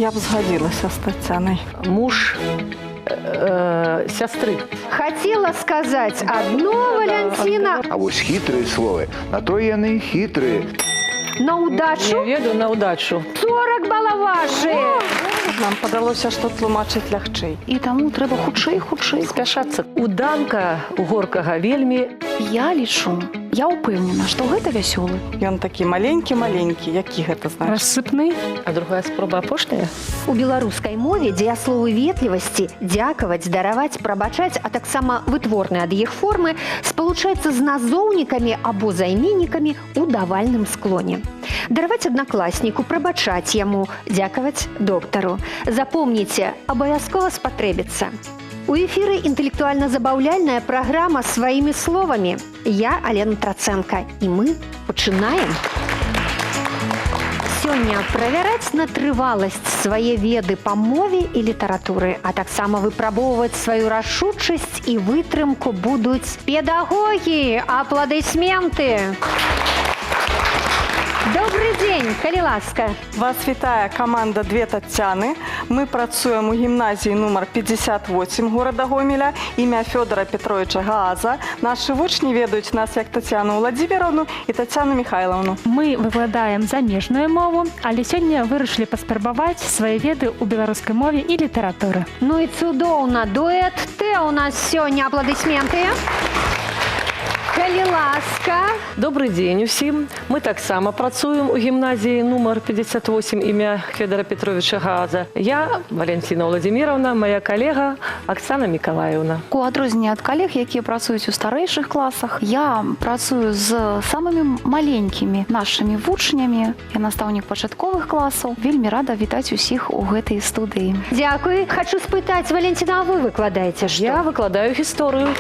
Я б згодилася з Тетяною. Муж сестры. Хотела сказать одно, Валентина, А вось хитрые словы, на то яны і хитрые. на удачу Я веду на удачу. 40 балаў ваши. Нам падалося, што тлумачыць лягчэй. І таму трэба хутчэй. Спяшацца. Уданка горкага вельмі. Я лічу, я ўпэўнена, што гэта вясёлы. Ён такі маленькі-маленькі. Які гэта значыць? Рассыпны. А другая спроба апошняя. У беларускай мове дзеясловы ветлівасці дзякаваць, дараваць, прабачаць, а таксама вытворныя ад іх формы спалучаюцца з назоўнікамі або займеннікамі ў давальным склоне. Дараваць аднакласніку, прабачаць яму, дзякаваць доктару. Запомніце, абавязкова спатрэбіцца. У эфіры інтэлектуальна-забаўляльная праграма «Сваімі словамі». Я Алена Трацэнка, і мы пачынаем. Сёння правяраць на трываласць свае веды па мове і літаратуры, а таксама выпрабоўваць сваю рашучасць і вытрымку будуць педагогі. Апладысменты! Добрый дзень, калі ласка. Вас вітае каманда «Две Тацяны». Мы працуем у гімназіі нумар 58 горада Гомеля, імя Фёдора Петровича Гааза. Нашы вучні ведаюць нас як Тацяну Владимировну і Тацяну Михайловну. Мы выкладаем замежную мову, але сёння вырашылі паспрабаваць свае веды ў беларускай мове і літаратуры. Ну і цудоўна, дуэт Т у нас сёння, апладысменты. Калі ласка. Добрый дзень усім. Мы таксама працуем у гімназіі нумар 58 імя Федора Петровича Гааза. Я Валентина Владимировна, моя калега Оксана Миколаевна. У адрозненне ад калег, якія працуюць у старэйшых класах, я працую з самымі маленькімі нашымі вучнямі. Я настаўнік пачатковых класаў. Вельмі рада вітаць усіх у гэтай студыі. Дзякуй. Хочу спытаць, Валентина, а вы выкладаеце што? Я выкладаю гісторыю.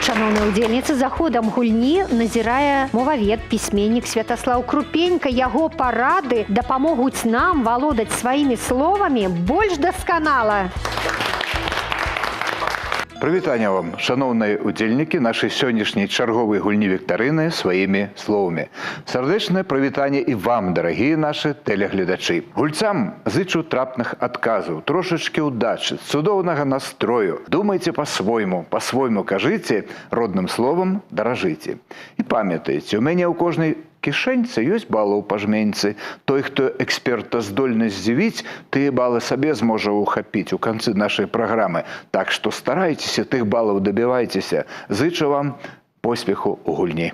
Шановная удзельніца, за ходам гульні назірае мовавед, пісьменнік Святаслаў Крупенька. Яго парады дапамогуць нам валодаць сваімі словамі больш дасканала. Прывітанне вам, шаноўныя удзельнікі нашай сённяшняй чарговай гульні віктарыны сваімі словамі. Сардэчнае прывітанне і вам, дарагія нашы тэлегледачы. Гульцам зычу трапных адказаў, трошачкі ўдачы, цудоўнага настрою. Думайце па-свойму кажыце, родным словам даражыце. І памятайце, у мяне ў кожнай кішэньцы ёсць балы ў пажменьцы. Той, хто эксперта здольнасць здзівіць, тыя балы сабе зможа ўхапіць у канцы нашай праграмы. Так што старайцеся, тых балаў дабівайцеся. Зычу вам поспеху ў гульні.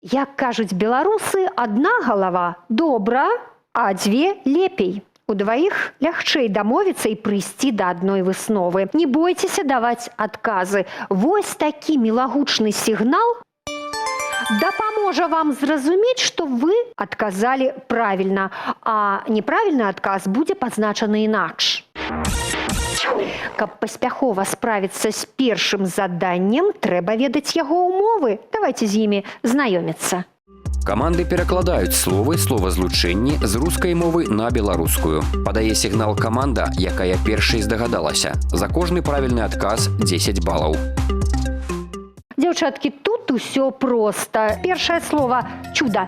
Як кажуць беларусы, адна галава добра, а дзве лепей. У дваіх лягчэй дамовіцца і прыйсці да адной высновы. Не бойцеся даваць адказы. Вось такі мілагучны сігнал дапаможа вам зразумець, што вы адказалі правільна, а неправільны адказ будзе пазначаны інакш. Каб паспяхова справіцца з першым заданнем, трэба ведаць яго ўмовы. Давайце з імі знаёміцца. Каманды перакладаюць словы, словазлучэнні з рускай мовы на беларускую. Падае сігнал каманда, якая першай здагадалася. За кожны правільны адказ 10 балаў. Дзяўчаткі, тут усё проста. Першае слово «чудо».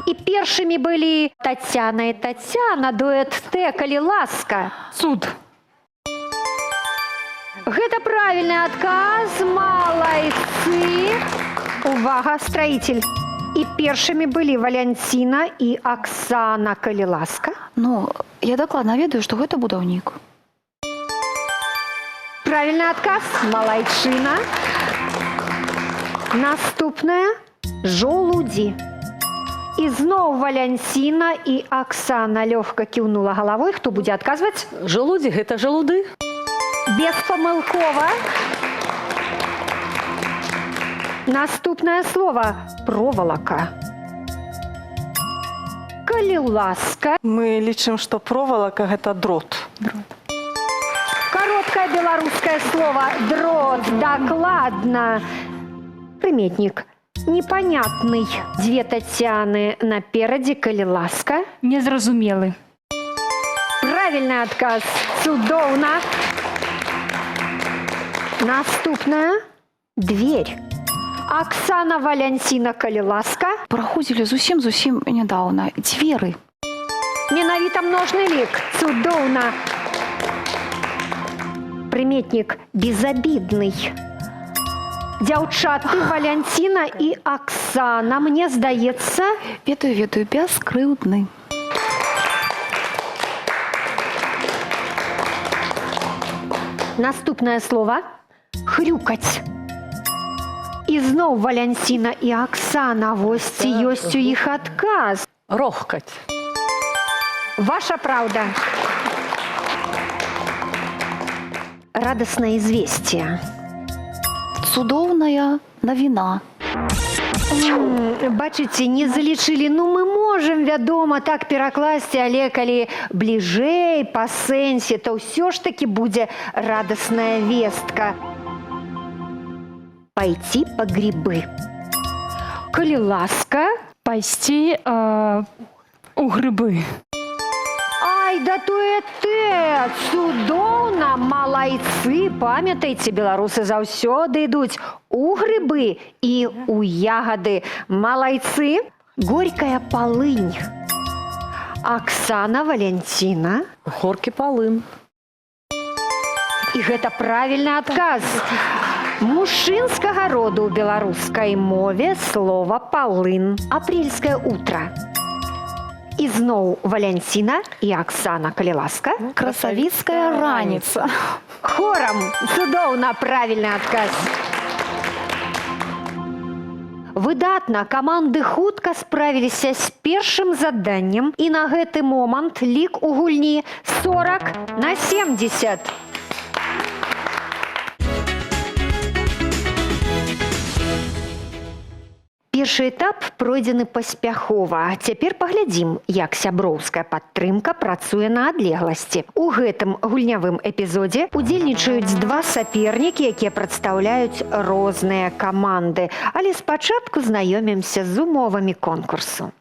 І першымі былі Тацяна і Тацяна, дуэт Т, калі ласка. Цуд. Гэта правільны адказ, малайцы. Увага, строитель. І першымі былі Валянціна і Аксана, калі ласка. Ну, я дакладна ведаю, што гэта будаўнік. Правільны адказ, малайчына. Наступная жолудзі. І зноў Валянціна і Аксана лёгка кіўнула галавой. Хто будзе адказваць? Жалудзі – гэта жалуды. Беспамылкова. Наступнае слово «проволока». Калі ласка. Мы лічым, што провалака – гэта дрот. Кароткае беларускае слово «дрот». Дакладна. Прыметнік. Непонятный. Дзве Тацяны наперадзе, калі ласка. Незразумелы. Правільны адказ. Цудоўна. Наступная. Дверь. Оксана, Валянціна, калі ласка. Праходзілі зусім нядаўна. Дзверы. Менавіта множны лік. Цудоўна. Прыметнік безабідны. Дзяўчаты Валянціна і Оксана, мне здаецца, Ведаю, бяскрыўдны. наступнае слово хрюкаць. І зноў Валянціна і Оксана, вось ці ёсць у іх адказ. Рохкать. Ваша правда. Радостное известие. Цудоўная навіна. Бачыце, не залічылі. Ну, мы можам, вядома, так перакласці, але калі бліжэй па сэнсе, то ўсё ж таки будзе радасная вестка. Пайти по грибы. Калі ласка. Пайсці у грибы. Ай, да то ты! Цудоўна, малайцы! Памятайце, беларусы заўсёды ідуць у грибы і у ягады. Малайцы! Горькая полынь. Оксана, Валянціна. Горкі полын. І гэта правільны адказ. Мужчынскага роду ў беларускай мове слова полын. Апрельскае утро. І зноў Валянціна і Оксана, калі ласка. Красавіцкая раніца. Хорам! Цудоўна, правільны адказ. Выдатна, каманды хутка справіліся з першым заданнем, і на гэты момант лік у гульні 40-70. Першы этап пройдзены паспяхова. Цяпер паглядзім, як сяброўская падтрымка працуе на адлегласці. У гэтым гульнявым эпізодзе удзельнічаюць два сапернікі, якія прадстаўляюць розныя каманды. Але спачатку знаёмімся з умовамі конкурсу.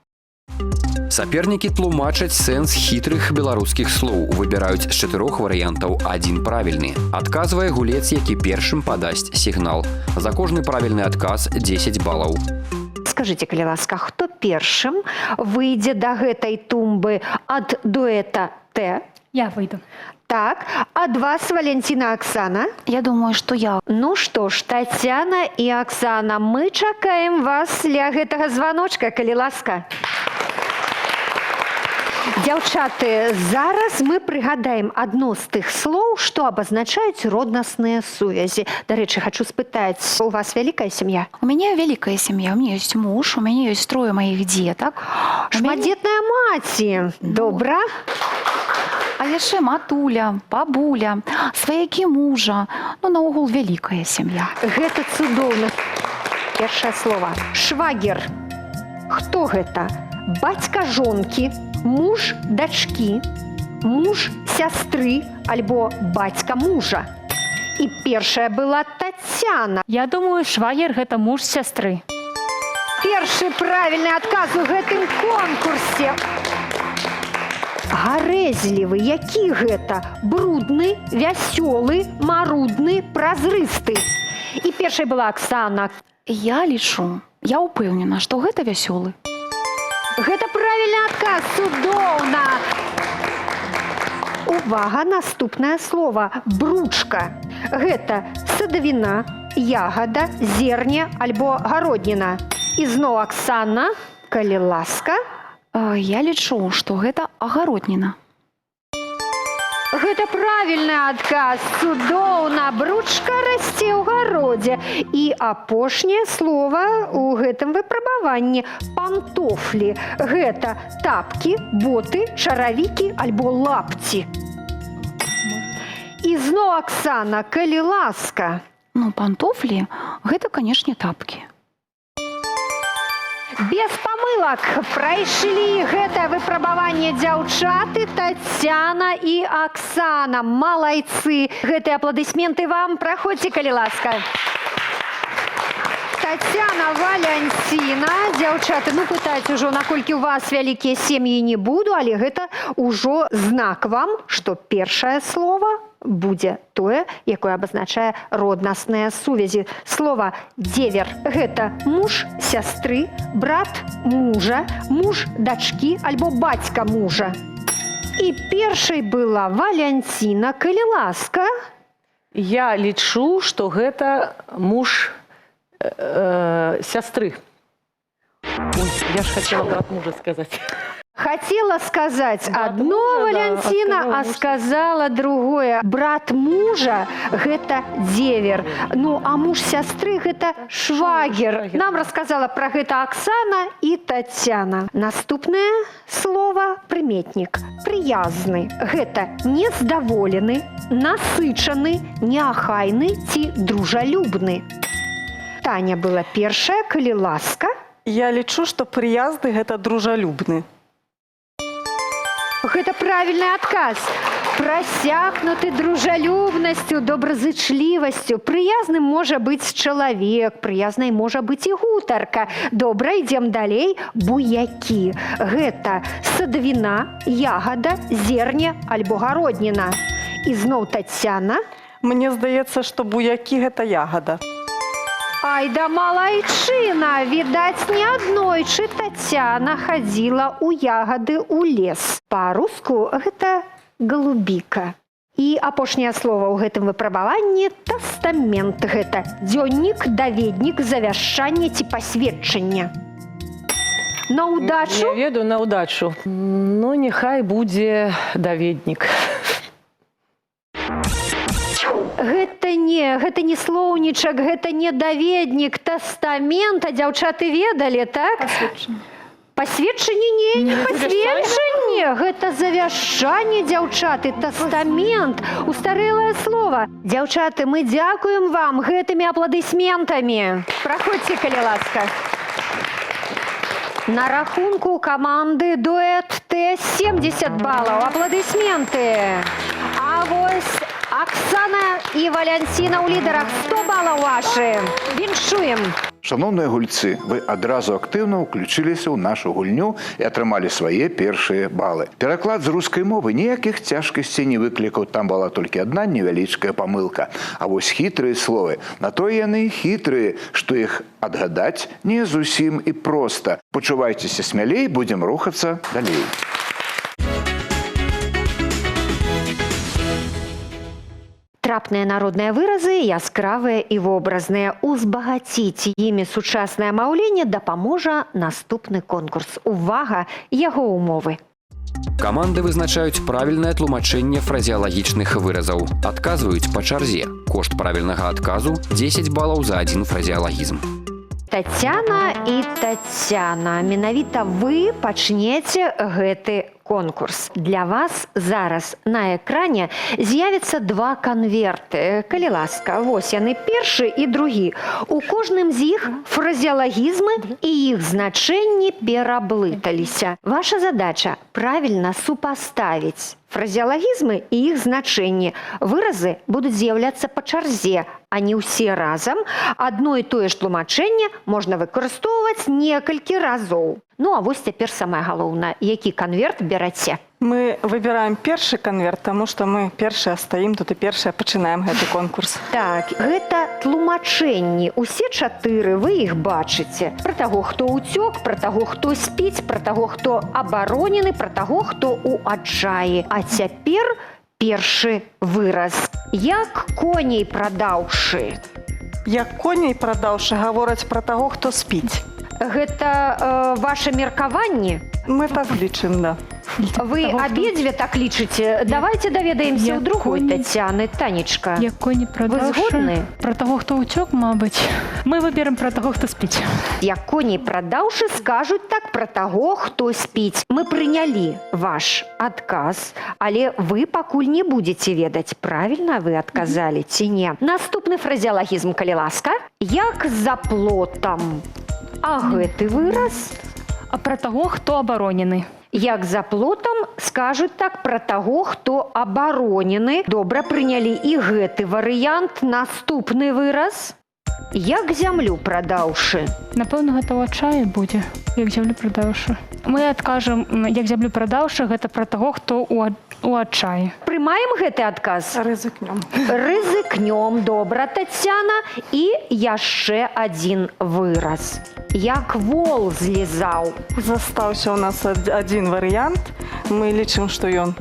Сапернікі тлумачаць сэнс хітрых беларускіх слоў, выбіраюць з 4 варыянтаў адзін правільны. Адказвае гулец, які першым падасць сігнал. За кожны правільны адказ 10 балаў. Скажыце, калі ласка, хто першым выйдзе да гэтай тумбы ад дуэта Т? Я выйду. Так, ад вас, Валянціна, Оксана? Я думаю, што я. Ну што ж, Тацяна і Оксана, мы чакаем вас ля гэтага званочка, калі ласка. Дзяўчаты, зараз мы прыгадаем адно з тых слоў, што абазначаюць роднасныя сувязі. Дарэчы, хочу спытаць, у вас вялікая сям'я? У мяне вялікая сям'я, у мяне ёсць муж, у мяне ёсць 3 маіх дзетак. Шматдзетная маці. Добра. А яшчэ матуля, бабуля, сваякі мужа. Ну, наогул вялікая сям'я. Гэта цудоўна. Першае слово. Швагер. Хто гэта? Бацька жонкі, муж дачкі, муж сястры альбо бацька мужа. І першая была Тацяна. Я думаю, швагер гэта муж сястры. Першы правільны адказ у гэтым конкурсе. Гарэзлівы, які гэта? Брудны, вясёлы, марудны, празрысты. І першай была Оксана. Я лічу, я ўпэўнена, што гэта вясёлы. Гэта правільны адказ, цудоўна! Увага, наступнае слово. Бручка. Гэта садавіна, ягада, зерне альбо гародніна. І зноў Оксана, калі ласка. Я лічу, што гэта агародніна. Гэта правільны адказ, цудоўна. Бручка расце ў гародзе. І апошняе слово ў гэтым выпрабаванні – пантофлі. Гэта тапкі, боты, чаравікі альбо лапці. І зноў Оксана, калі ласка. Ну, пантофлі – гэта, канешне, тапкі. Без памылак прайшлі гэтае выпрабаванне дзяўчаты Тацяна і Оксана. Малайцы. Гэтыя апладысменты вам. Праходзьце, калі ласка. Тацяна, Валянціна. Дзяўчаты, ну пытаць ужо, наколькі у вас вялікія сем'і, не буду, але гэта ўжо знак вам, што першае слово будзе тое, якое абазначае роднасныя сувязі. Слова «дзевер» – гэта муж сястры, брат мужа, муж дачкі альбо бацька мужа. І першай была Валянціна, калі ласка. Я лічу, што гэта муж сястры. Ой, я ж хацела брат мужа сказаць. Хацела сказаць адно мужа, Валянціна, да, а сказала другое. Брат мужа – гэта дзевер. Ну, а муж сястры – гэта швагер. Нам расказала пра гэта Аксана і Тацяна. Наступнае слово – прыметнік. Прыязны. Гэта нездаволены, насычаны, неахайны ці дружалюбны. Таня была першая, калі ласка. Я лічу, што прыязды гэта дружалюбны. Гэта правільны адказ. Прасякнуты дружалюбнасцю, добразычлівасцю. Прыязным можа быць чалавек, прыязнай можа быць і гутарка. Добра, ідзем далей. Буякі. Гэта садавіна, ягада, зерне альбо гародніна. І зноў Тацяна. Мне здаецца, што буякі гэта ягада. Ай да малайчына! Відаць, не аднойчы Тацяна хадзіла ў ягады ў лес. Па-руску гэта голубіка. І апошняе слова ў гэтым выпрабаванні – тастамент. Гэта дзённік, даведнік, завяшчанне ці пасведчанне. На ўдачу? Я ведаю, на ўдачу. Ну, няхай будзе даведнік. Гэта не слоўнічак, гэта не даведнік, тастамент, а дзяўчаты ведалі, так? Пасведчанне? Не пасведчанне, гэта завяшчанне, дзяўчаты, тастамент, устарэлае слова. Дзяўчаты, мы дзякуем вам гэтымі апладысментамі. Праходзьце, калі ласка. На рахунку каманды дуэт Т 70 балаў. Апладысменты. А вось Аксана і Валянціна ў лідарах. 100 балаў вашы. Віншуем. Шановныя гульцы, вы адразу актыўна ўключыліся ў нашу гульню і атрымалі свае першыя балы. Пераклад з рускай мовы ніякіх цяжкасцей не выклікаў, там была толькі адна невялічкая памылка. А вось хітрыя словы, на тое яны хітрыя, што іх адгадаць не зусім і проста. Пачувайцеся смялей, будзем рухацца далей. Трапныя народныя выразы, яскравыя і вобразныя. Узбагаціць імі сучаснае маўленне дапаможа наступны конкурс. Увага, яго умовы. Каманды вызначаюць правільнае тлумачэнне фразеалагічных выразаў. Адказваюць па чарзе. Кошт правільнага адказу – 10 балаў за адзін фразеалагізм. Тацяна і Тацяна, менавіта вы пачнеце гэты конкурс. Для вас зараз на экране з'явяцца два канверты. Калі ласка, вось яны, першы і другі. У кожным з іх фразеалагізмы і іх значэнні пераблыталіся. Ваша задача правільна супаставіць фразеалагізмы і іх значэнні. Выразы будуць з'яўляцца па чарзе, а не ўсе разам. Адно і тое ж тлумачэнне можна выкарыстоўваць некалькі разоў. Ну, а вось цяпер самае галоўнае. Які канверт бераце? Мы выбираем першы канверт, таму што мы першыя стаім тут і першыя пачынаем гэты конкурс. Так, гэта тлумачэнні. Усе чатыры, вы іх бачыце. Пра таго, хто ўцёк, пра таго, хто спіць, пра таго, хто абаронены, пра таго, хто ў адчаі. А цяпер першы выраз. Як коней прадаўшы. Як коней прадаўшы гавораць пра таго, хто спіць. Гэта ваше меркаванне? Мы так лічым, да. Вы абедзве так лічыце? Давайте даведаемся ў другой Тацяны. Танечка, Як коні вы згодны? Про того, хто ўцёк, мабыць. Мы выберем про того, хто спіць. Як коней прадаўшы, скажуць так пра таго, хто спіць. Мы прынялі ваш адказ, але вы пакуль не будзеце ведаць, правільна вы адказалі ці не. Наступны фразеалагізм, калі ласка. Як за плотам. А гэты выраз? А про того, хто абаронены. Як за плотам, скажуць так пра таго, хто абаронены. Добра, прынялі і гэты варыянт. Наступны выраз. Як зямлю прадаўшы. Напэўна, гэта ў адчаі будзе, як зямлю прадаўшы. Мы адкажам, як зямлю прадаўшы, гэта пра таго, хто у адчаі. Прымаем гэты адказ? Рызыкнем. Рызыкнём, добра, Тацяна. І яшчэ адзін выраз. Як вол злізаў. Застаўся у нас адзін варыянт. Мы лічым, што ён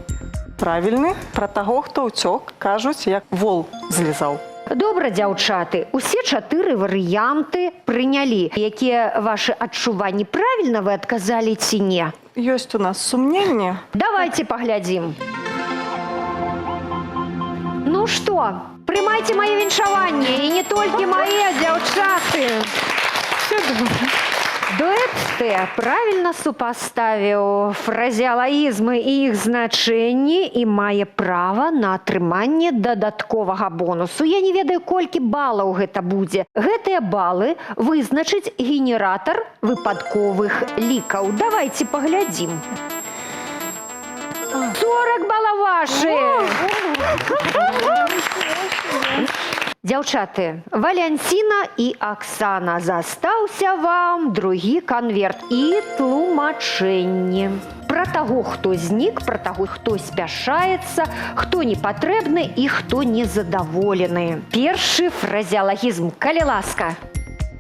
правільны. Пра таго, хто ўцёк, кажуць, як вол злізаў. Добра, дзяўчаты, усе 4 варыянты прынялі. Якія вашы адчуванні, правільна вы адказалі ці не? Ёсць у нас сумненні. Давайте паглядзім. Ну што, прымайце мае віншаванне, і не толькі мае, дзяўчаты. Дуэт Т правільна супаставіў фразеалагізмы і іх значэнні і мае права на атрыманне дадатковага бонусу. Я не ведаю, колькі балаў гэта будзе. Гэтыя балы вызначыць генератар выпадковых лікаў. Давайте паглядзім. 40 балаў вашы! Дзяўчаты, Валянціна і Аксана, застаўся вам другі канверт і тлумачэнне. Пра таго, хто знік, пра таго, хто спяшаецца, хто не патрэбны і хто незадаволены. Першы фразеалагізм, калі ласка.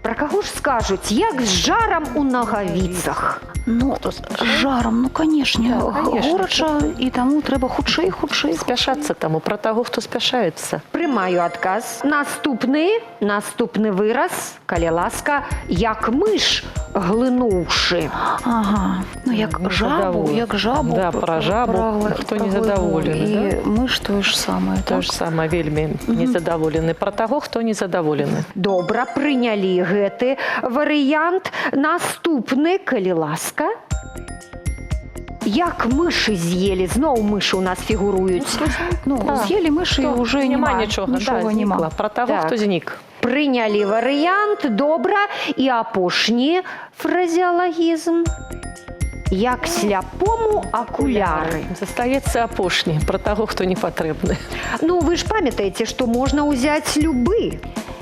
Пра каго ж скажуць, як з жарам у нагавіцах? Ну, з жаром, ну, конечно, горача, і таму трэба хутчэй. Спяшацца таму, пра таго, хто спяшаецца. Прымаю адказ. Наступны выраз, калі ласка, як мыш глынуўшы. Ага, ну, як жабу. Да, пра жабу, хто незадаволены. І мыш тое ж самае. Тое ж самае, вельмі незадаволены. Пра таго, хто незадаволены. Добра, прынялі гэты варыянт. Наступны, калі ласка. Як мышы з'елі, зноў мышы у нас фігуруюць. Ну, з'елі мышы, і ўжо няма нічога, знікла. Пра таго, хто знік. Прынялі варыянт, добра. І апошні фразеалагізм. Як сляпому акуляры. Застаецца апошні, пра таго, хто не патрэбны. Ну, вы ж памятаеце, што можна ўзяць любы.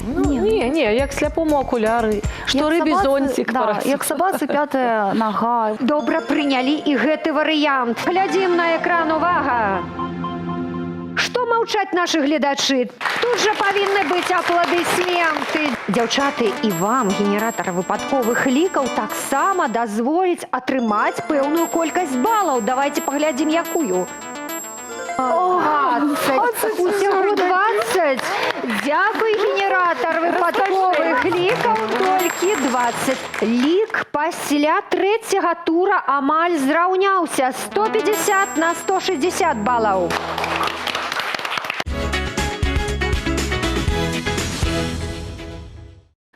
Не, як сляпому акуляры, што рыбе зонцік. Як сабацы пятая нага. Добра, прынялі і гэты варыянт. Глядзім на экран, увага! Што маўчаць нашы гледачы? Тут жа павінны быць апладысменты. Дзяўчаты, і вам генератар выпадковых лікаў таксама дазволіць атрымаць пэўную колькасць балаў. Давайте паглядзім, якую. 20. Усяго 20. Дзякуй, генератар выпадковых лікаў, толькі 20. Лік пасля трэцяга тура амаль зраўняўся. 150 на 160 балаў.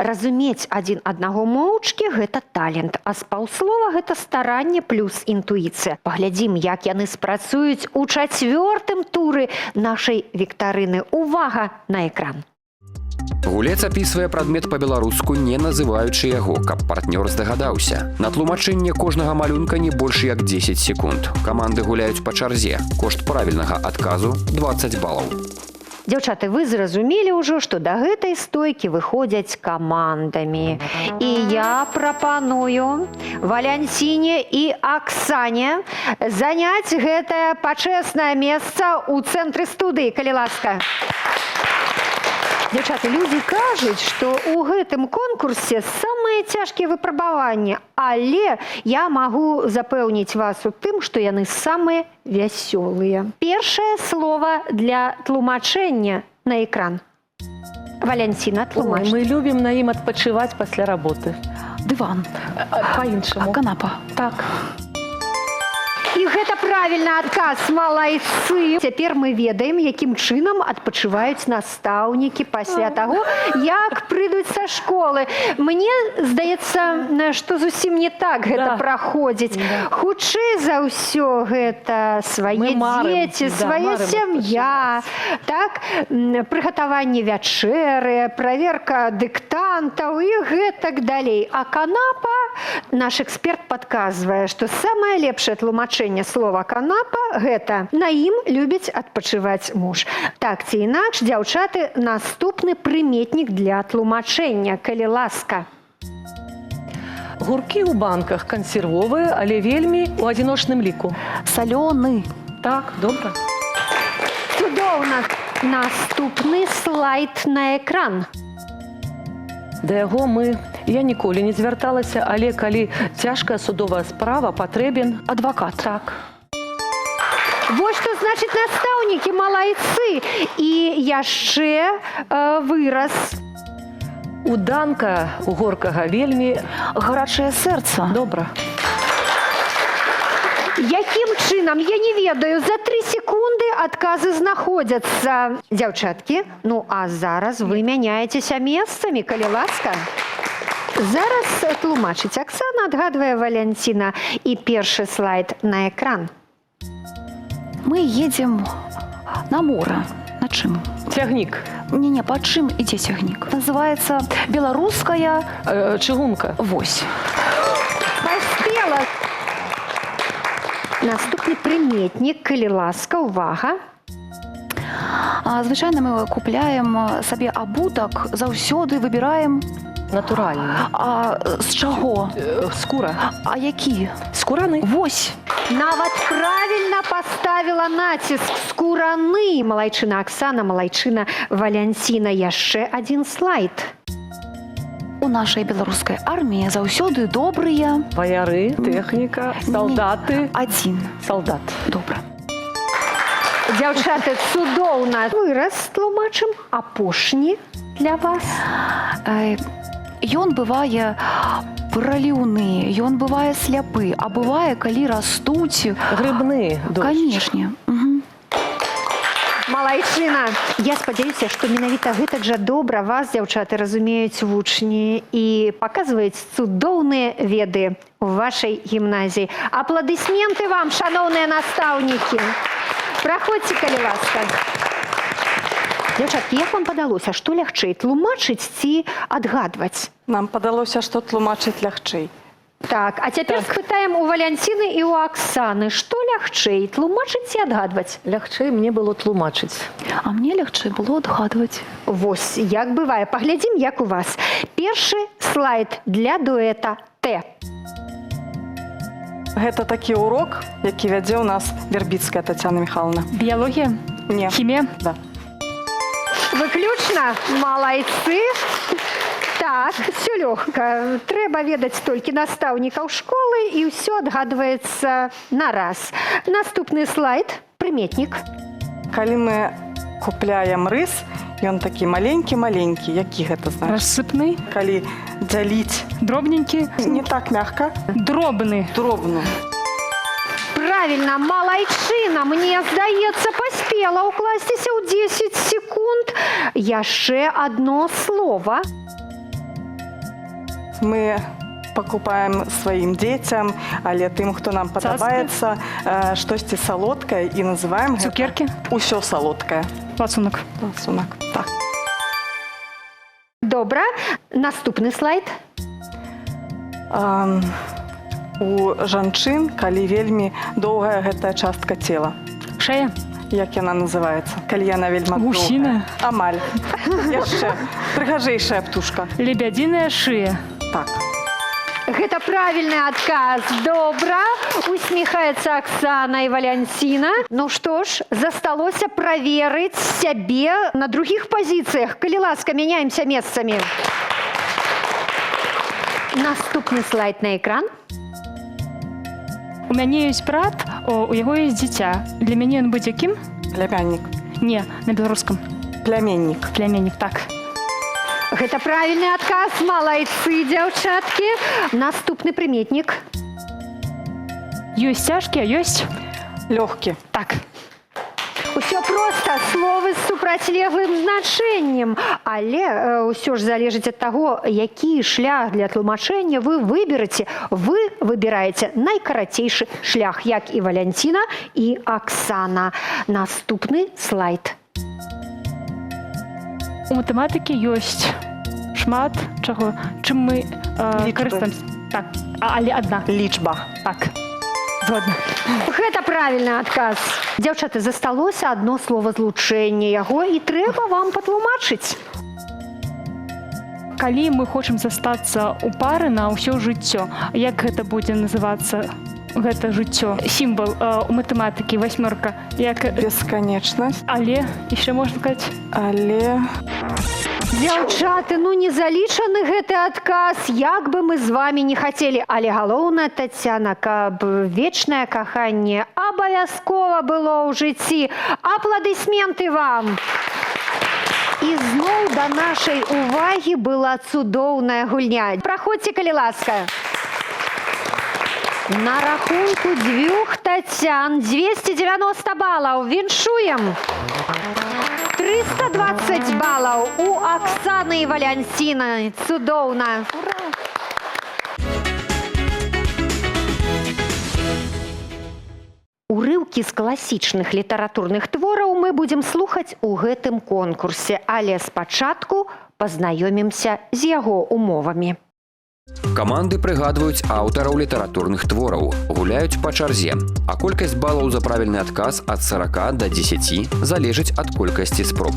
Разумець адзін аднаго моўчкі – гэта талент, а з паўслова – гэта старанне плюс інтуіцыя. Паглядзім, як яны спрацуюць у 4-м туры нашай віктарыны. Увага на экран. Гулец апісвае прадмет па-беларуску, не называючы яго, каб партнёр здагадаўся. На тлумачэнне кожнага малюнка не больш як 10 секунд. Каманды гуляюць па чарзе. Кошт правільнага адказу – 20 балаў. Дзяўчаты, вы зразумелі ўжо, што да гэтай стойкі выходзяць камандамі. І я прапаную Валянціне і Аксане заняць гэтае пачэснае месца ў цэнтры студыі, калі ласка. Дзяўчаты, людзі кажуць, што ў гэтым конкурсе самыя цяжкія выпрабаванні, але я магу запэўніць вас у тым, што яны самыя вясёлыя. Першае слова для тлумачэння на экран. Валянціна, тлумач. Мы любім на ім адпачываць пасля работы. Дыван. Па-іншаму. Канапа. Так. І гэта правільны адказ, малайцы. Цяпер мы ведаем, якім чынам адпачываюць настаўнікі пасля таго, як прыйдуць са школы. Мне здаецца, што зусім не так гэта праходзіць. Хутчэй за ўсё гэта свае дзеці, свая сям'я, так? Прыгатаванне вячэры, праверка дыктантаў і гэтак далей. А канапа, наш эксперт падказвае, што самае лепшае тлумачэнне слова канапа гэта на ім любіць адпачываць муж. Так ці інакш, дзяўчаты, наступны прыметнік для тлумачэння, калі ласка. Гуркі ў банках кансервовыя, але вельмі ў адзіночным ліку. Салёны. Так, добра. Цудоўна. Наступны слайд на экран. Да яго я ніколі не звярталася, але калі цяжкая судовая справа, патрэбен Адвакат. Так. Вось што значыць настаўнікі, малайцы. І яшчэ выраз. У Данка, у Горкага вельмі Гарачае сэрца. добра. Якім чынам, я не ведаю, за 3 секунды адказы знаходзяцца. Дзяўчаткі, ну а зараз вы мяняецеся месцамі, калі ласка. Зараз тлумачыць Аксана, адгадвае Валянціна. І першы слайд на экран. Мы едзем на мора. На чым? Цягнік. Не-не, па чым ідзе цягнік? Называецца беларуская Чыгунка. вось. Паспела. Наступны прыметнік, калі ласка, увага. Звычайна мы купляем сабе абутак, заўсёды выбіраем. Натуральна. А з чаго? Скура. А які? Скураны. Вось. Нават правільна паставіла націск скураны. Малайчына Аксана, малайчына Валянціна. Яшчэ адзін слайд. У нашай беларускай арміі заўсёды добрыя. Ваяры, тэхніка, салдаты. Адзін. Салдат. Добра. Дзяўчаты, цудоўна. Выраз тлумачым апошні для вас. Ён бывае праліўны, ён бывае сляпы, а бывае, калі растуць. Грыбны дождь. Канешне. Малайчына, я спадзяюся, што менавіта гэтак жа добра вас, дзяўчаты, разумеюць вучні і паказваюць цудоўныя веды ў вашай гімназіі. Апладысменты вам, шаноўныя настаўнікі. Праходзьце, калі ласка. Дзяўчаткі, як вам падалося, што лягчэй, тлумачыць ці адгадваць? Нам падалося, што тлумачыць лягчэй. Так, а цяпер спытаем у Валянціны і у Аксаны, што лягчэй, тлумачыць ці адгадваць? Лягчэй мне было тлумачыць. А мне лягчэй было адгадваць. Вось, як бывае. Паглядзім, як у вас. Першы слайд для дуэта Т. Гэта такі урок, які вядзе ў нас Вербіцкая Тацяна Михайловна. Біялогія? Не. Хімія? Да. Выключна, малайцы. Так, все лёгка. Трэба ведаць толькі настаўнікаў школы і ўсё адгадваецца на раз. Наступны слайд, прыметнік. Калі мы купляем рыс, ён такі маленькі-маленькі. Які гэта значыць? Рассыпны? Калі дзяліць Дробненькі? не так мягка, Дробны. дробну. Правильно, малайчына, мне здаецца, паспела ўкласціся ў 10 секунд. Яшчэ адно слова. Мы покупаем сваім дзецям, але тым, хто нам падабаецца, штосьці салодкае і называем Цукеркі? Усё салодкае. Ласунак. Ласунак. Так. Добра. Наступны слайд. У жанчын, калі вельмі доўгая гэтая частка цела. Шея? Як яна называецца? Калі яна вельмі Гусіная? доўгая. Амаль. Яшчэ. Прыгажэйшая птушка. Лебядиная шия. Так. Гэта правільны адказ. Добра. Усміхаецца Аксана і Валянціна. Ну што ж, засталося праверыць сябе на другіх пазіцыях. Калі ласка, мяняемся месцамі. Наступны слайд на экран. У мяне ёсць брат, у яго ёсць дзіця. Для мяне ён будзе кім? Племяннік. Не, на беларускам. Пляменнік. Пляменнік, так. Гэта правільны адказ. Малайцы, дзяўчаткі. Наступны прыметнік. Ёсць цяжкі, а ёсць? Лёгкі. Так. Усё проста, словы з супрацьлеглым значэннем, але ўсё ж залежыць ад таго, які шлях для тлумачэння вы выбераце. Вы выбіраеце найкарацейшы шлях, як і Валянціна, і Аксана. Наступны слайд. У матэматыкі ёсць шмат чаго, чым мы Лічбы. карыстаемся. Так, але адна. Лічба. Так. Згодна. Гэта правільны адказ. Дзяўчаты, засталося адно словазлучэнне. Яго і трэба вам патлумачыць. Калі мы хочам застацца ў пары на ўсё жыццё, як гэта будзе называцца? Гэта жыццё. Сімвал у матэматыкі васьмёрка. Як... Бесконечность. Але, яшчэ можна сказаць? Але... Дзяўчаты, ну не залічаны гэты адказ, як бы мы з вами не хацелі. Але галоўнае, Тацяна, каб вечнае каханне абавязкова было ў жыцці. Апладысменты вам! І зноў да нашай увагі была цудоўная гульня. Праходзьце, калі ласка. На рахунку 2 Тацян 290 балаў. Віншуем! 320 балаў у Аксаны і Валянціны. Цудоўна! Урыўкі з класічных літаратурных твораў мы будзем слухаць у гэтым конкурсе, але спачатку пазнаёмімся з яго умовамі. Каманды прыгадваюць аўтараў літаратурных твораў, гуляюць па чарзе, а колькасць балаў за правільны адказ ад 40 да 10 залежыць ад колькасці спроб.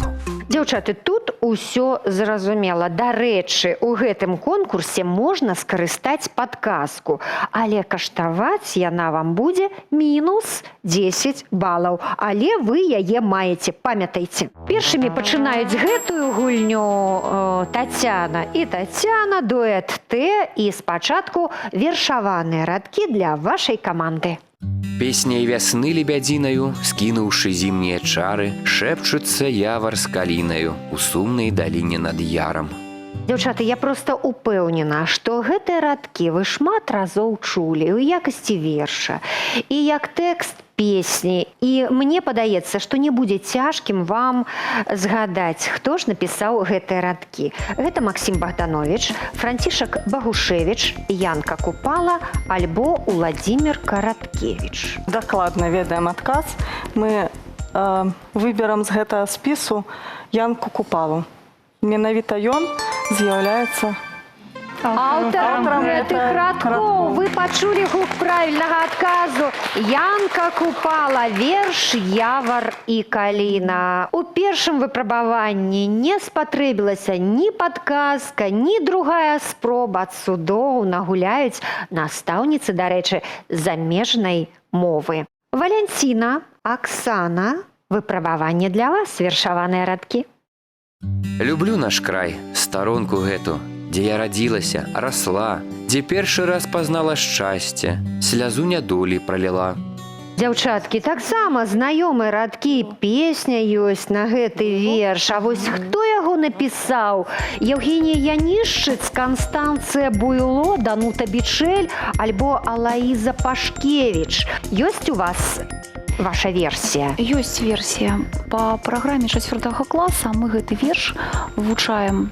Дзяўчаты, тут усё зразумела. Дарэчы, у гэтым конкурсе можна скарыстаць падказку, але каштаваць яна вам будзе мінус 10 балаў. Але вы яе маеце, памятайце. Першымі пачынаюць гэтую гульню Тацяна і Тацяна, дуэт Т, і спачатку вершаваныя радкі для вашай каманды. Песняй вясны лебядзінаю, скінуўшы зімнія чары, шэпчуцца явар з калінаю у сумнай даліне над ярам. Дзяўчаты, я проста упэўнена, што гэтыя радкі вы шмат разоў чулі ў якасці верша і як тэкст песні. І мне падаецца, што не будзе цяжкім вам згадаць, хто ж напісаў гэтыя радкі. Гэта Максім Богданович, Францішак Багушевіч, Янка Купала альбо Уладзімір Караткевіч. Дакладна ведаем адказ. Мы выберам з гэтага спісу Янку Купалу. Менавіта ён з'яўляецца Аўтарам гэтых радкоў вы пачулі гук правільнага адказу. Янка Купала, верш «Явар і каліна». У першым выпрабаванні не спатрэбілася ні падказка, ні другая спроба. Цудоўна гуляюць настаўніцы, дарэчы, замежнай мовы. Валянціна, Аксана, выпрабаванне для вас, вершаваныя радкі. Люблю наш край, старонку гэту, дзе я радзілася, расла, дзе першы раз пазнала шчасце, слязу нядолі праліла. Дзяўчаткі, таксама знаёмыя радкі, песня ёсць на гэты верш. А вось хто яго напісаў? Евгенія Янішчыц, Канстанцыя Буйло, Данута Бичель альбо Алаіза Пашкевіч. Ёсць у вас ваша версія? Ёсць версія. Па праграме 4 класа мы гэты верш вывучаем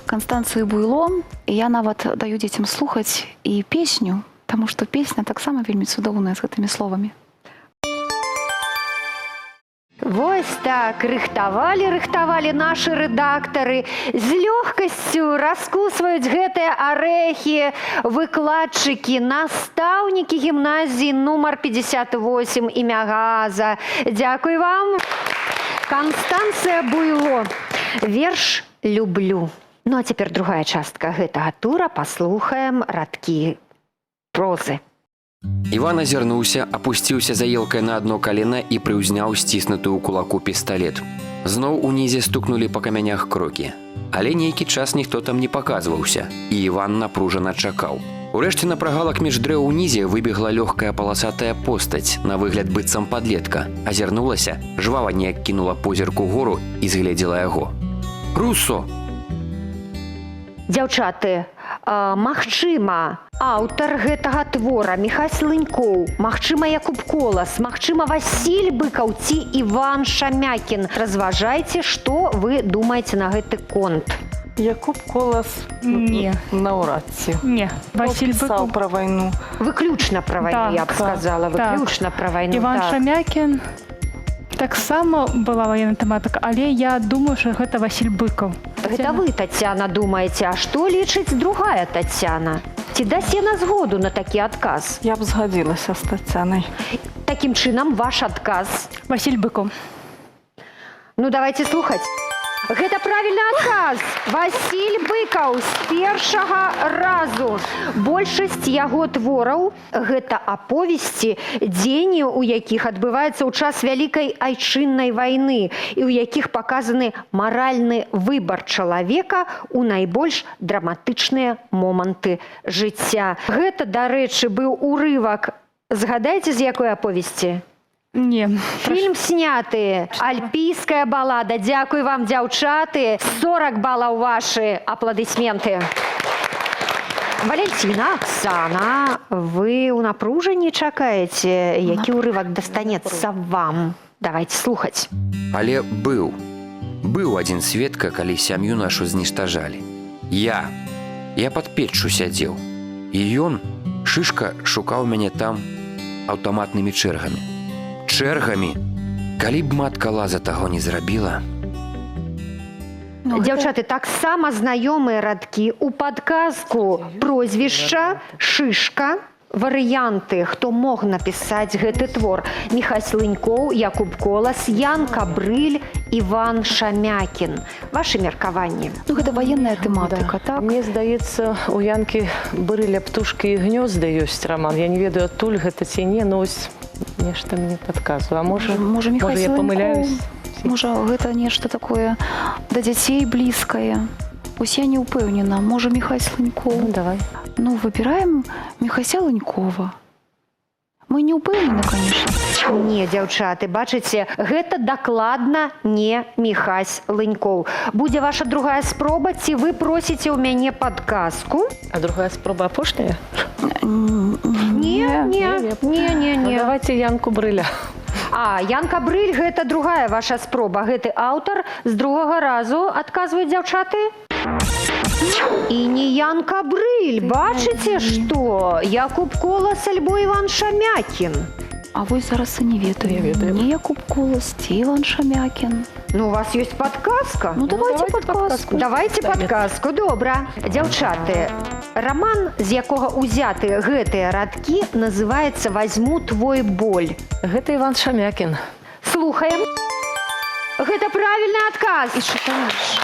Канстанцыі Буйло. Я нават даю дзецям слухаць і песню, таму што песня таксама вельмі цудоўная з гэтымі словамі. Вось так, рыхтавалі нашы рэдактары. З лёгкасцю раскусваюць гэтыя арэхі выкладчыкі, настаўнікі гімназіі нумар 58 імя Газа. Дзякуй вам. Канстанцыя Буйло. Верш «Люблю». Ну а цяпер другая частка гэтага тура. Паслухаем радкі прозы. Іван азірнуўся, апусціўся за елкай на адно калена і прыўзняў сціснуты ў кулаку пісталет. Зноў унізе стукнулі па камянях крокі. Але нейкі час ніхто там не паказваўся, і Іван напружана чакаў. Урэшце на прагалак між дрэў унізе выбегла лёгкая паласатая постаць, на выгляд быццам падлетка. Азірнулася, жвава неяк кінула позірк угору і згледзела яго. «Руссо!» Дзяўчаты, магчыма, аўтар гэтага твора Міхась Лынькоў, магчыма, Якуб Колас, магчыма, Васіль Быкаў ці Іван Шамякін. Разважайце, што вы думаеце на гэты конт. Якуб Колас Не. наўрад ці. Не. Васіль Пісаў Быкаў. пра вайну. Выключна пра вайну, я б сказала. Выключна пра вайну. Іван так. Шамякін. Таксама была военная тэматыка, але я думаю, што гэта Васіль Быкаў. Гэта вы, Тацяна, думаеце, а што лічыць другая Тацяна? Ці дасць яна згоду на такі адказ? Я б згадзілася з Тацянай. Такім чынам, ваш адказ. Василь Быков. Ну, давайте слухаць. Гэта правільны адказ. Василь Быкаў з першага разу. Большасць яго твораў – гэта аповесці, дзеянні ў якіх адбываецца ў час Вялікай айчыннай вайны і ў якіх паказаны маральны выбар чалавека ў найбольш драматычныя моманты жыцця. Гэта, дарэчы, быў урывак. Згадайце, з якой аповесці? Не. Фільм сняты. Альпійская балада. Дзякуй вам, дзяўчаты. 40 балаў вашы. Апладысменты. Валентина, Оксана, вы ў напружанні чакаеце, які ўрывак дастанецца вам? Давайте слухаць. Але быў адзін сведка, калі сям'ю нашу зніштажалі. Я пад печчу сядзеў. І ён, Шышка, шукаў мяне там аўтаматнымі чэргамі. Калі б матка Лаза таго не зрабіла. Дзяўчаты, таксама знаёмыя радкі ў падказку. Прозвішча, Шышка, варыянты, хто мог напісаць гэты твор. Міхась Лынькоў, Якуб Колас, Ян Кабрыль, Іван Шамякін. Вашы меркаванні? Ну, гэта военная тэматыка, так? Мне здаецца, у Янкі Брыля птушкі і гнёзды ёсць раман. Я не ведаю, адтуль гэта ці не, но ось нешта мне падказвае. А можа я памыляюсь? Можа, гэта нешта такое да дзяцей блізкае. Ось я не ўпэўнена. Можа, Міхась Лынькоў? Ну, давай. Ну, выбираем Міхася Лынькова. Мы не ўпэўнены, конечно. Не, дзяўчаты, бачыце, гэта дакладна не Міхась Лынькоў. Будзе ваша другая спроба, ці вы просіце ў мяне падказку? А другая спроба апошняя? Не. Ну, давайте Янку Брыля. А, Ян Кабрыль, гэта другая ваша спроба. Гэты аўтар з другога разу адказваюць дзяўчаты? І не Ян Кабрыль, бачыце, што? Якуб Колас альбо Іван Шамякін. А вось зараз і не ведаю. Не Якуб Колас, ці Іван Шамякін. Ну, у вас ёсць падказка? Ну, давайте падказку. Давайте падказку, добра. Дзяўчаты, раман, з якога ўзяты гэтыя радкі, называецца «Возьму твой боль». Гэта Іван Шамякін. Слухаем. Гэта правільны адказ. І чытаеш.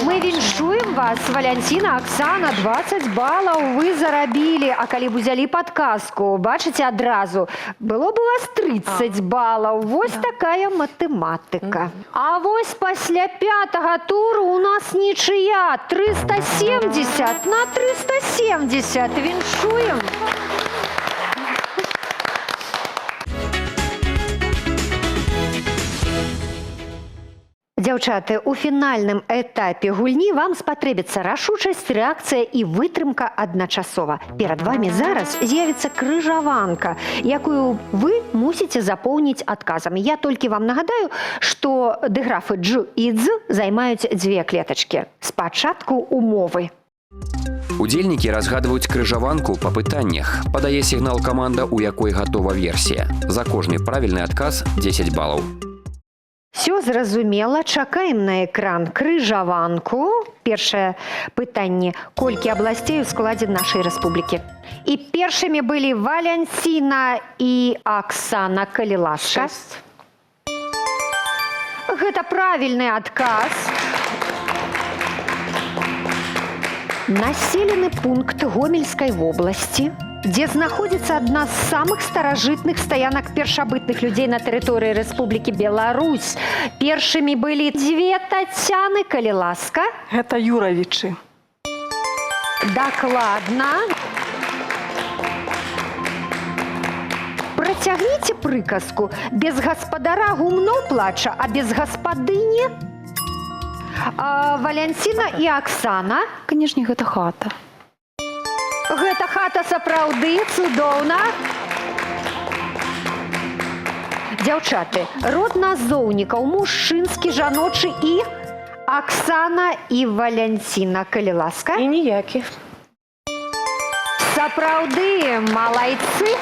Мы віншуем вас, Валянціна, Оксана, 20 балаў вы зарабілі. А калі б узялі падказку, бачыце адразу, было б у вас 30 балаў. Вось такая матэматыка. А вось пасля 5-го туру у нас нічыя. 370 на 370. Віншуем. Дзяўчаты, у фінальным этапе гульні вам спатрэбіцца рашучасць, рэакцыя і вытрымка адначасова. Перад вамі зараз з'явіцца крыжаванка, якую вы мусіце запоўніць адказамі. Я толькі вам нагадаю, што дыграфы «дж» і «дз» займаюць 2 клетачкі. Спачатку умовы. Удзельнікі разгадваюць крыжаванку па пытаннях. Падае сігнал каманда, у якой гатова версія. За кожны правільны адказ 10 балаў. Все зразумела, чакаем на экран крыжаванку. Першае пытанне. Колькі абласцей у складзе нашай рэспублікі? І першымі былі Валянціна і Оксана, калі ласка. 6. Гэта правільны адказ. Населены пункт Гомельскай вобласці, дзе знаходзіцца адна з самых старажытных стаянак першабытных людзей на тэрыторыі Рэспублікі Беларусь. Першымі былі 2 Тацяны, калі ласка. Гэта Юравічы. Дакладна. Працягніце прыказку. Без гаспадара гумно плача, а без гаспадыні? Валянціна і Оксана. Канешне, гэта хата. Гэта хата сапраўды, цудоўна. Дзяўчаты, род назоўнікаў мужчынскі, жаночы і Оксана і Валянціна, калі ласка. І ніякі. Сапраўды, малайцы.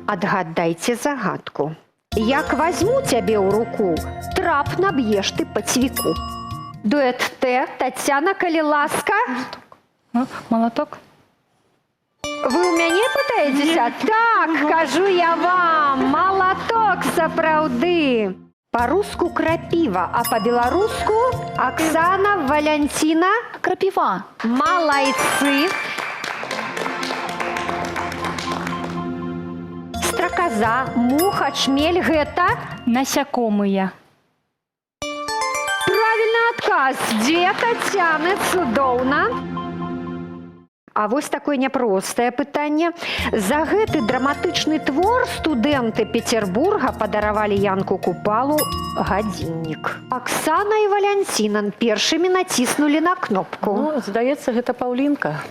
Адгадайце загадку. Як возьму цябе ў руку, трап наб'еш ты па цвіку. Дуэт Т, Тацяна, калі ласка. Молоток? Вы у мяне пытаетеся? Так, кажу я вам, молоток сапраўды. По-руску крапива, а по-беларуску Оксана, Валентина. Крапива. Малайцы. Стракоза, муха, чмель, гэта. Насякомыя. Правильный адказ. 2 Тацяны, цудоўна. А вось такое няпростае пытанне. За гэты драматычны твор студэнты Петербурга падаравалі Янку Купалу гадзіннік. Оксана і Валянцінан першымі націснулі на кнопку. Ну, здаецца, гэта Паўлінка.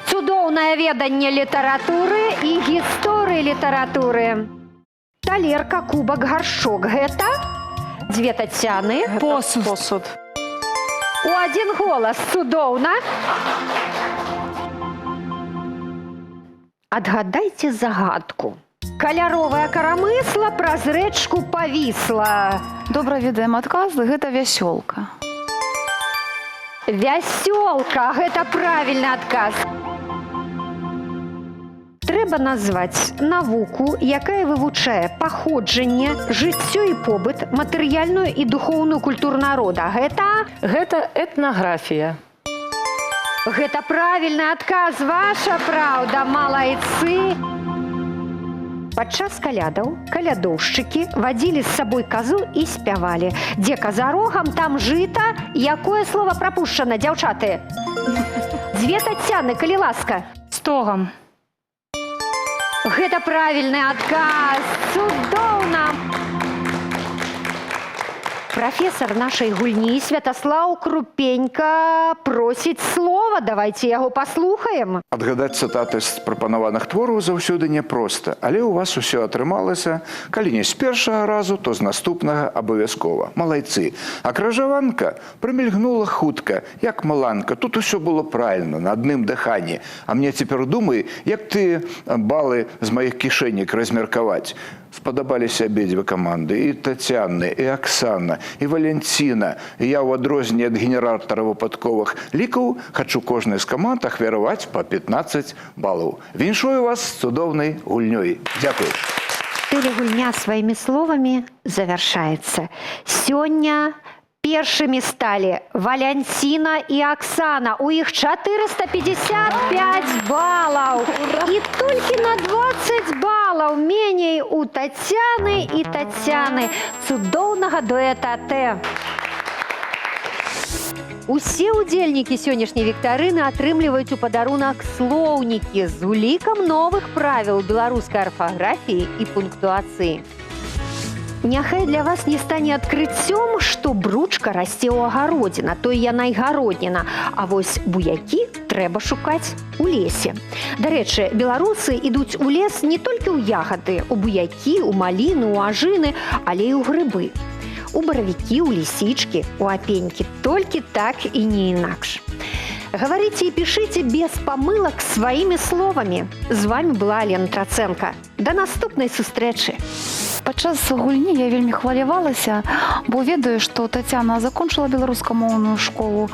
Цудоўнае веданне літаратуры і гісторыі літаратуры. Талерка, кубак, гаршок – гэта? 2 Тацяны. Посуд. Посуд. У 1 голас. Цудоўна. Адгадайце загадку. Каляровая карамысла праз рэчку павісла. Добра ведаем адказ, гэта вясёлка. Вясёлка – гэта правільны адказ. Трэба назваць навуку, якая вывучае паходжанне, жыццё і побыт, матэрыяльную і духоўную культуру народа. Гэта этнаграфія. Гэта правільны адказ, ваша праўда, малайцы. Падчас калядаў калядоўшчыкі вадзілі з сабой казу і спявалі. Дзе каза рогам, там жыта. Якое слова прапушчана, дзяўчаты? 2 Тацяны, калі ласка. Стогам. Гэта правільны адказ. Цудоўна. Прафесор нашай гульні Святаслаў Крупенька просіць слова. Давайте яго паслухаем. Адгадаць цытаты з прапанаваных твораў заўсёды няпроста, але ў вас усё атрымалася. Калі не з першага разу, то з наступнага абавязкова. Малайцы. А крыжаванка прамільгнула хутка, як маланка. Тут усё было правільна, на адным дыханні. А мне цяпер думай, як ты балы з маіх кішэнек размеркаваць. Спадабаліся абедзве каманды, і Тацяны, і Оксана, і Валентина. І я ў адрозненне ад генератара выпадковых лікаў хачу кожнай з каманд ахвяраваць па 15 балаў. Віншую вас з цудоўнай гульнёй. Дзякую. Тэлегульня сваімі словамі завяршаецца. Сёння першымі сталі Валянціна і Оксана. У іх 455 балаў. І толькі на 20 балаў меней у Тацяны і Тацяны. Цудоўнага дуэта Т. Усе удзельнікі сённяшняй віктарыны атрымліваюць у падарунак слоўнікі з улікам новых правіл беларускай арфаграфіі і пунктуацыі. Няхай для вас не стане адкрыццём, што бручка расце ў агародзе, на той яна і гародніна, а вось буякі трэба шукаць у лесе. Дарэчы, беларусы ідуць у лес не толькі ў ягады, у буякі, у маліны, у ажыны, але і ў грыбы. У баравікі, у лісічкі, у апенькі. Толькі так і не інакш. Гаварыце і пішыце без памылак сваімі словамі. З вами была Алена Траценко. Да наступнай сустрэчы. Падчас гульні я вельмі хвалявалася, бо ведаю, што Тацяна закончыла беларускамоўную школу,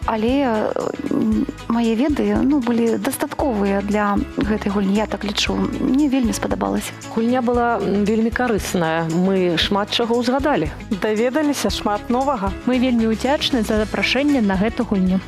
але мае веды былі дастатковыя для гэтай гульні, я так лічу. Мне вельмі спадабалася. Гульня была вельмі карысная. Мы шмат чаго ўзгадалі. Даведаліся шмат новага. Мы вельмі ўдзячны за запрашэнне на гэту гульню.